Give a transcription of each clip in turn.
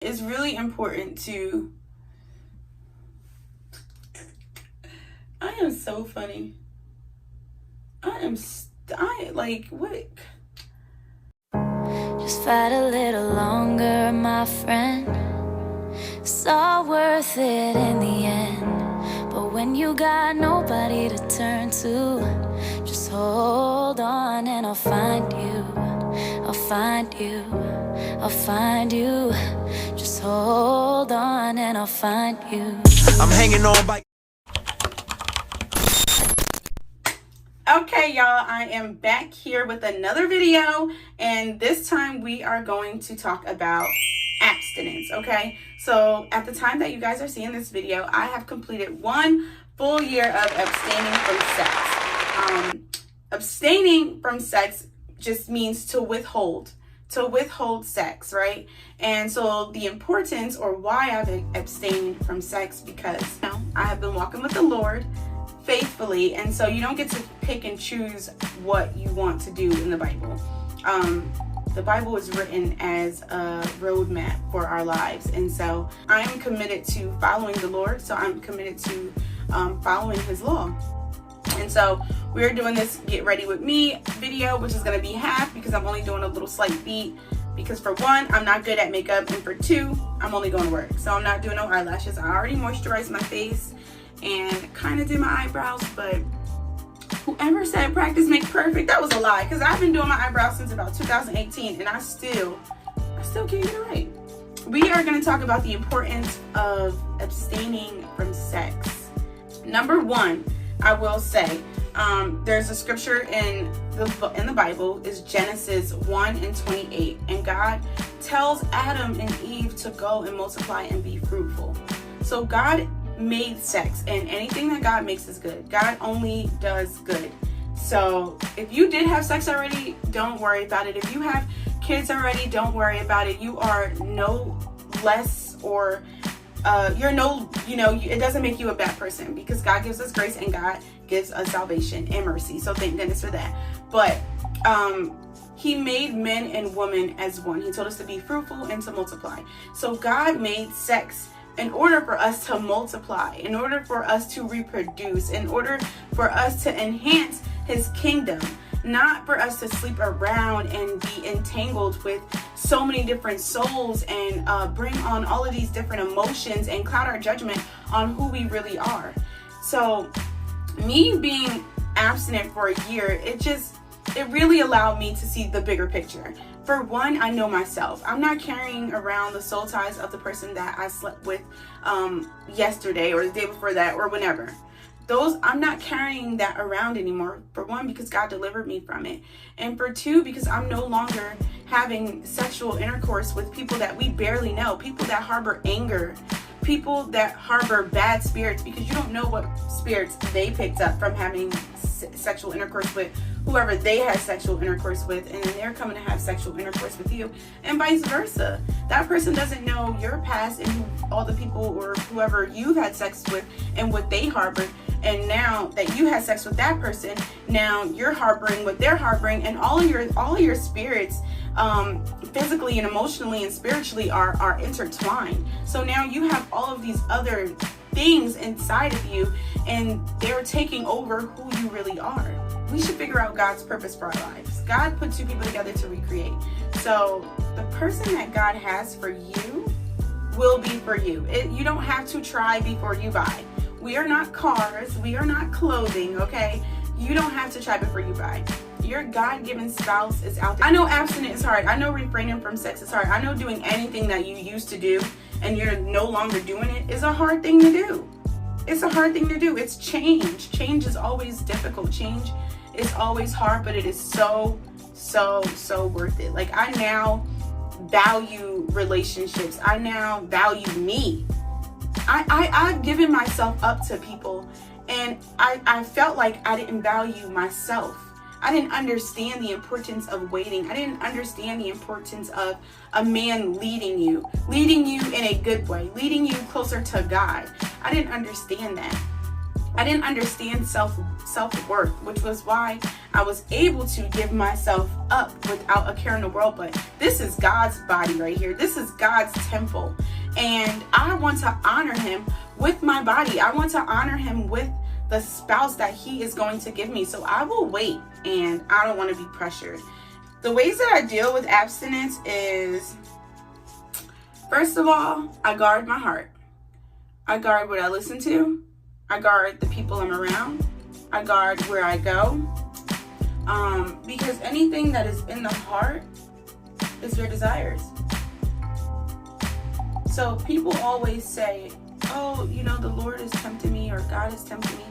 It's really important to... I am so funny. Like, what? Just fight a little longer, my friend. It's all worth it in the end. But when you got nobody to turn to, just hold on and I'll find you. I'll find you. I'll find you. Just hold on and I'll find you. I'm hanging on by... Okay, y'all, I am back here with another video, and this time we are going to talk about abstinence, okay? So at the time that you guys are seeing this video, I have completed 1 full year of abstaining from sex. Abstaining from sex just means to withhold sex, right? And so the importance, or why I've abstained from sex, because I have been walking with the Lord faithfully, and so you don't get to pick and choose what you want to do in the Bible. The Bible is written as a roadmap for our lives, and so I am committed to following the Lord, so I'm committed to following his law. And so we're doing this Get Ready With Me video, which is going to be half because I'm only doing a little slight beat, because for 1, I'm not good at makeup, and for 2, I'm only going to work, so I'm not doing no eyelashes. I already moisturized my face and kind of did my eyebrows, but whoever said practice makes perfect, that was a lie, because I've been doing my eyebrows since about 2018 and I still can't get it right. We are going to talk about the importance of abstaining from sex. Number 1, I will say, there's a scripture in the Bible, is Genesis 1:28, and God tells Adam and Eve to go and multiply and be fruitful. So God made sex, and anything that God makes is good. God only does good. So if you did have sex already, don't worry about it. If you have kids already, don't worry about it. You are no less, or it doesn't make you a bad person, because God gives us grace and God gives us salvation and mercy. So thank goodness for that. But he made men and women as one. He told us to be fruitful and to multiply. So God made sex in order for us to multiply, in order for us to reproduce, in order for us to enhance his kingdom, not for us to sleep around and be entangled with so many different souls and bring on all of these different emotions and cloud our judgment on who we really are. So me being abstinent for a year, it really allowed me to see the bigger picture. For 1, I know myself. I'm not carrying around the soul ties of the person that I slept with yesterday or the day before that or whenever. I'm not carrying that around anymore. For 1, because God delivered me from it. And for 2, because I'm no longer having sexual intercourse with people that we barely know, people that harbor anger, people that harbor bad spirits, because you don't know what spirits they picked up from having sexual intercourse with whoever they had sexual intercourse with, and then they're coming to have sexual intercourse with you, and vice versa. That person doesn't know your past and all the people or whoever you've had sex with and what they harbored, and now that you had sex with that person, now you're harboring what they're harboring, and all of your spirits physically and emotionally and spiritually are intertwined. So now you have all of these other things inside of you, and they're taking over who you really are. We should figure out God's purpose for our lives. God put 2 people together to recreate. So the person that God has for you will be for you. You don't have to try before you buy. We are not cars. We are not clothing, okay? You don't have to try before you buy. Your God-given spouse is out there. I know abstinence is hard. I know refraining from sex is hard. I know doing anything that you used to do and you're no longer doing it is a hard thing to do. It's a hard thing to do. It's change. Change is always difficult. Change is always hard, but it is so worth it. Like, I now value relationships. I now value me. I've given myself up to people, and I felt like I didn't value myself. I didn't understand the importance of waiting. I didn't understand the importance of a man leading you in a good way, leading you closer to God. I didn't understand that. I didn't understand self-worth, which was why I was able to give myself up without a care in the world. But this is God's body right here. This is God's temple. And I want to honor him with my body. I want to honor him with the spouse that he is going to give me. So I will wait, and I don't want to be pressured. The ways that I deal with abstinence is, first of all, I guard my heart. I guard what I listen to. I guard the people I'm around. I guard where I go. Because anything that is in the heart is your desires. So people always say, oh, you know, the Lord is tempting me, or God is tempting me.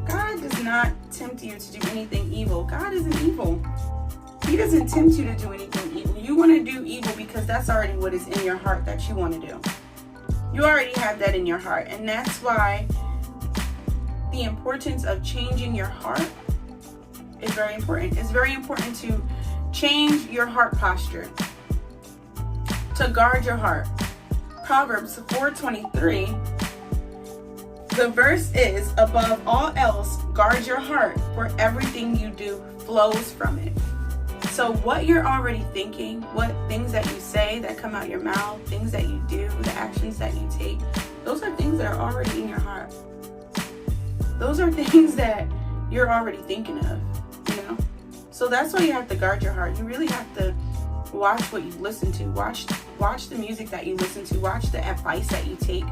God does not tempt you to do anything evil. God isn't evil. He doesn't tempt you to do anything evil. You want to do evil because that's already what is in your heart that you want to do. You already have that in your heart. And that's why the importance of changing your heart is very important. It's very important to change your heart posture, to guard your heart. Proverbs 4:23, the verse is, above all else, guard your heart, for everything you do flows from it. So what you're already thinking, what things that you say that come out your mouth, things that you do, the actions that you take, those are things that are already in your heart. Those are things that you're already thinking of, you know? So that's why you have to guard your heart. You really have to watch what you listen to. Watch the music that you listen to. Watch the advice that you take.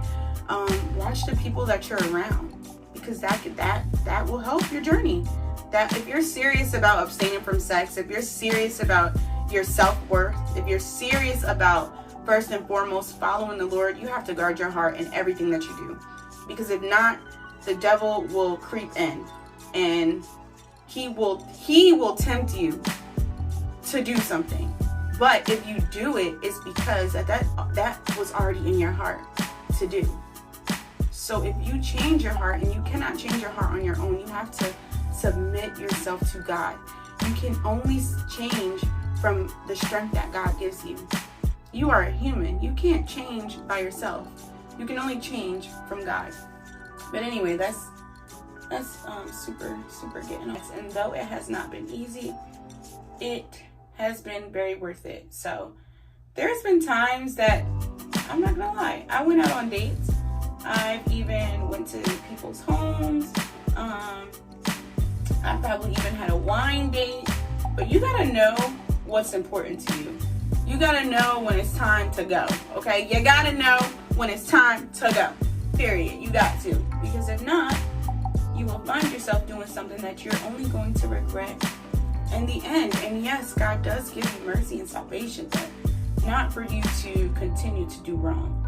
Watch the people that you're around, because that will help your journey. That if you're serious about abstaining from sex, if you're serious about your self-worth, if you're serious about first and foremost following the Lord, you have to guard your heart in everything that you do. Because if not, the devil will creep in, and he will tempt you to do something. But if you do it, it's because that was already in your heart to do. So if you change your heart, and you cannot change your heart on your own, you have to submit yourself to God. You can only change from the strength that God gives you. You are a human. You can't change by yourself. You can only change from God. But anyway, that's super getting off. And though it has not been easy, it has been very worth it. So there's been times that, I'm not gonna lie, I went out on dates. I've even went to people's homes. I probably even had a wine date. But you gotta know what's important to you. You gotta know when it's time to go, okay? You gotta know when it's time to go, period. You got to. Because if not, you will find yourself doing something that you're only going to regret in the end. And yes, God does give you mercy and salvation, but not for you to continue to do wrong.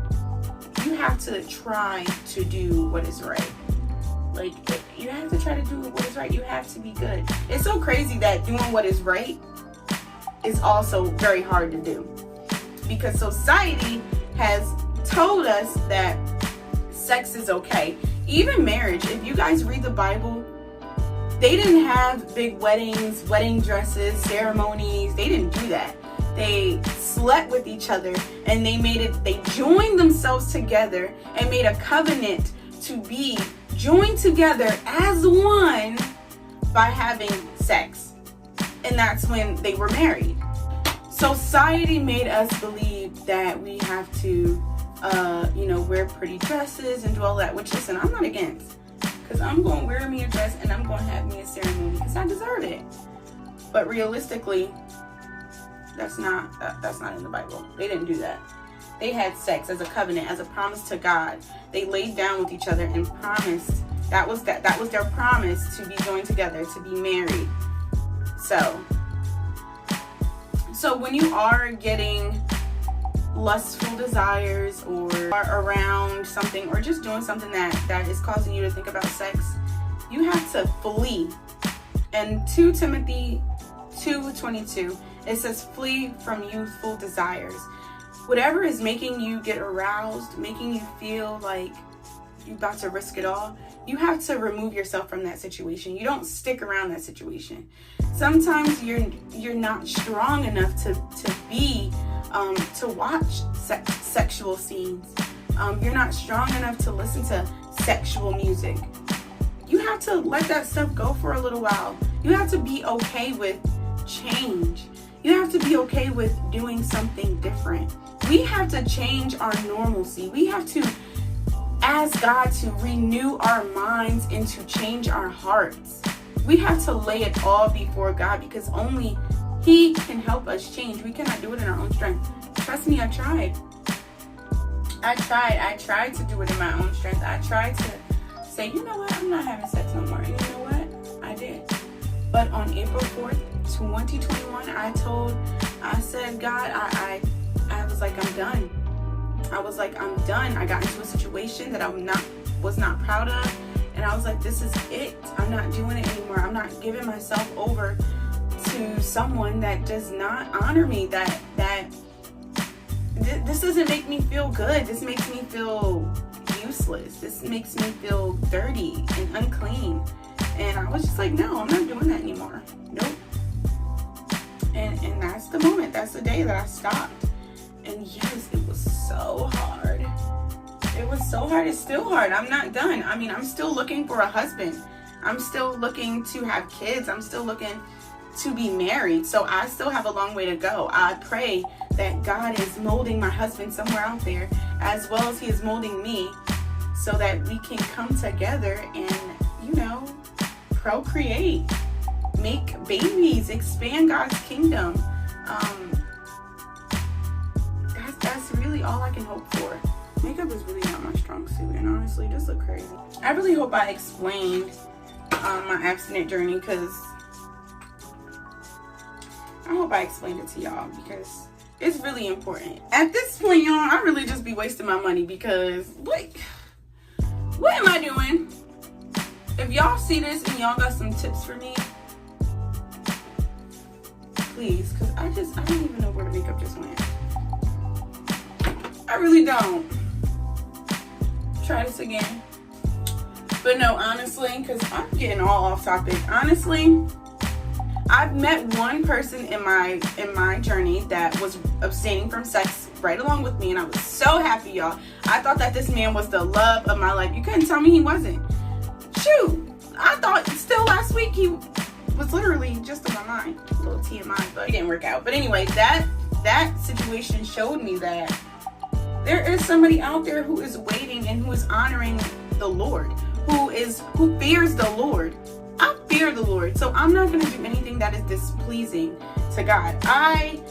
You have to try to do what is right. Like, you have to try to do what is right. You have to be good. It's so crazy that doing what is right is also very hard to do, because society has told us that sex is okay. Even marriage, if you guys read the Bible, they didn't have big weddings, wedding dresses, ceremonies. They didn't do that. They slept with each other, and they joined themselves together and made a covenant to be joined together as one by having sex. And that's when they were married. Society made us believe that we have to wear pretty dresses and do all that, which, listen, I'm not against, because I'm going to wear me a dress and I'm going to have me a ceremony because I deserve it. But realistically, that's not in the Bible. They didn't do that. They had sex as a covenant, as a promise to God. They laid down with each other and promised. That was their promise, to be joined together, to be married. So when you are getting lustful desires, or are around something, or just doing something that is causing you to think about sex, you have to flee. And 2 Timothy 2:22, it says, flee from youthful desires. Whatever is making you get aroused, making you feel like you're about to risk it all, you have to remove yourself from that situation. You don't stick around that situation. Sometimes you're not strong enough to watch sexual scenes. You're not strong enough to listen to sexual music. You have to let that stuff go for a little while. You have to be okay with change. You have to be okay with doing something different. We have to change our normalcy. We have to ask God to renew our minds and to change our hearts. We have to lay it all before God, because only He can help us change. We cannot do it in our own strength. Trust me, I tried to do it in my own strength. I tried to say, you know what, I'm not having sex no more. And you know what? I did. But on April 4th, 2021, I said, God, I was like, I'm done. I was like, I'm done. I got into a situation that I was not proud of. And I was like, this is it. I'm not doing it anymore. I'm not giving myself over to someone that does not honor me, this doesn't make me feel good. This makes me feel useless. This makes me feel dirty and unclean. And I was just like, no, I'm not doing that anymore. Nope. And that's the moment. That's the day that I stopped. And yes, it was so hard. It was so hard. It's still hard. I'm not done. I mean, I'm still looking for a husband. I'm still looking to have kids. I'm still looking to be married. So I still have a long way to go. I pray that God is molding my husband somewhere out there, as well as He is molding me, so that we can come together and, procreate, make babies, expand God's kingdom. That's really all I can hope for. Makeup is really not my strong suit, and honestly, just look crazy. I really hope I explained my abstinent journey, because I hope I explained it to y'all, because it's really important. At this point, y'all, I really just be wasting my money, because what am I doing? If y'all see this and y'all got some tips for me, please, because I don't even know where the makeup just went. I really don't. Try this again. But no, honestly, because I'm getting all off topic. Honestly, I've met one person in my journey that was abstaining from sex right along with me, and I was so happy, y'all. I thought that this man was the love of my life. You couldn't tell me he wasn't. Shoot, I thought still last week he was literally just on my mind. A little TMI, but it didn't work out. But anyway, that situation showed me that there is somebody out there who is waiting and who is honoring the Lord, who fears the Lord. I fear the Lord, so I'm not going to do anything that is displeasing to God. I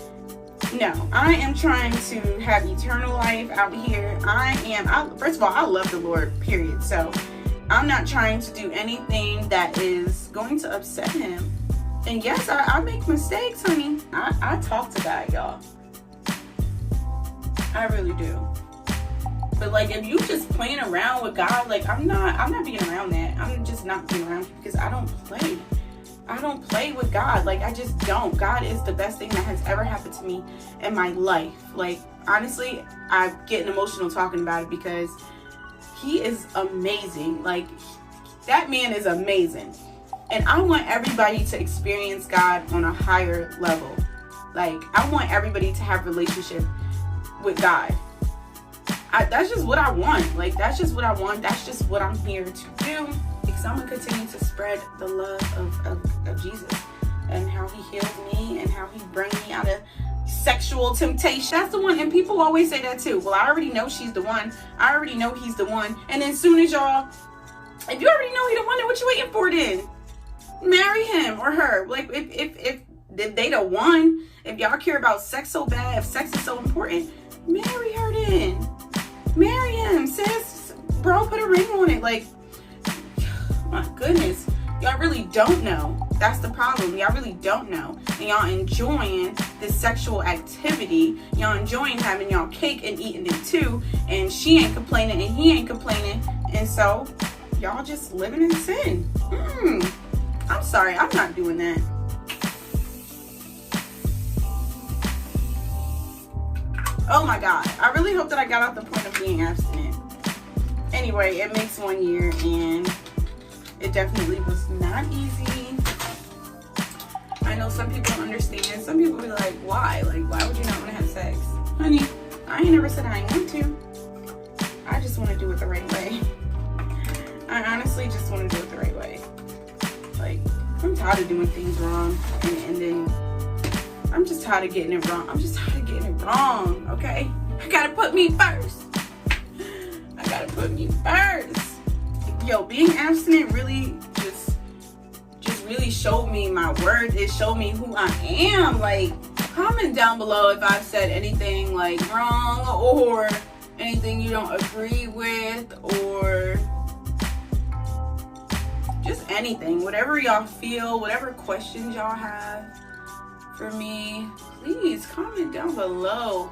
am trying to have eternal life out here. First of all, I love the Lord, period. So I'm not trying to do anything that is going to upset Him. And yes, I make mistakes, honey. I talk to God, y'all. I really do. But like, if you just playing around with God, like I'm not being around that. I'm just not being around, because I don't play. I don't play with God. Like, I just don't. God is the best thing that has ever happened to me in my life. Like, honestly, I'm getting emotional talking about it, because He is amazing. Like, that man is amazing. And I want everybody to experience God on a higher level. Like, I want everybody to have a relationship with God. That's just what I want. Like, that's just what I want. That's just what I'm here to do, because I'm going to continue to spread the love of Jesus, and how He healed me, and how He bring me out of sexual temptation. That's the one. And people always say that too. Well, I already know she's the one. I already know he's the one. And then soon as y'all, if you already know he's the one, then what you waiting for then? Marry him or her. Like, if they the one, if y'all care about sex so bad, if sex is so important, marry her then. Marry him, sis. Bro, put a ring on it. Like, my goodness. Y'all really don't know. That's the problem. Y'all really don't know. And y'all enjoying this sexual activity. Y'all enjoying having y'all cake and eating it too. And she ain't complaining and he ain't complaining. And so, y'all just living in sin. I'm sorry. I'm not doing that. Oh my God. I really hope that I got out the point of being abstinent. Anyway, it makes 1 year, and it definitely was not easy. I know some people don't understand. Some people be like, why? Like, why would you not want to have sex? Honey, I ain't never said I ain't want to. I just want to do it the right way. I honestly just want to do it the right way. I'm tired of doing things wrong, and then I'm just tired of getting it wrong. I'm just tired of getting it wrong, okay? I gotta put me first. I gotta put me first. Yo, being abstinent really just really showed me my worth. It showed me who I am. Like, comment down below if I've said anything like wrong or anything you don't agree with, or just anything. Whatever y'all feel, whatever questions y'all have for me, please comment down below.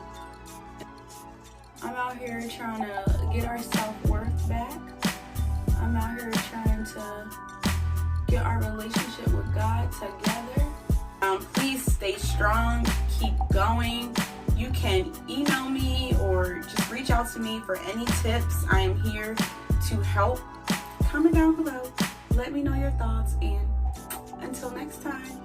I'm out here trying to get our self-worth back. I'm out here trying to get our relationship with God together. Please stay strong, keep going. You can email me or just reach out to me for any tips. I am here to help. Comment down below. Let me know your thoughts, and until next time.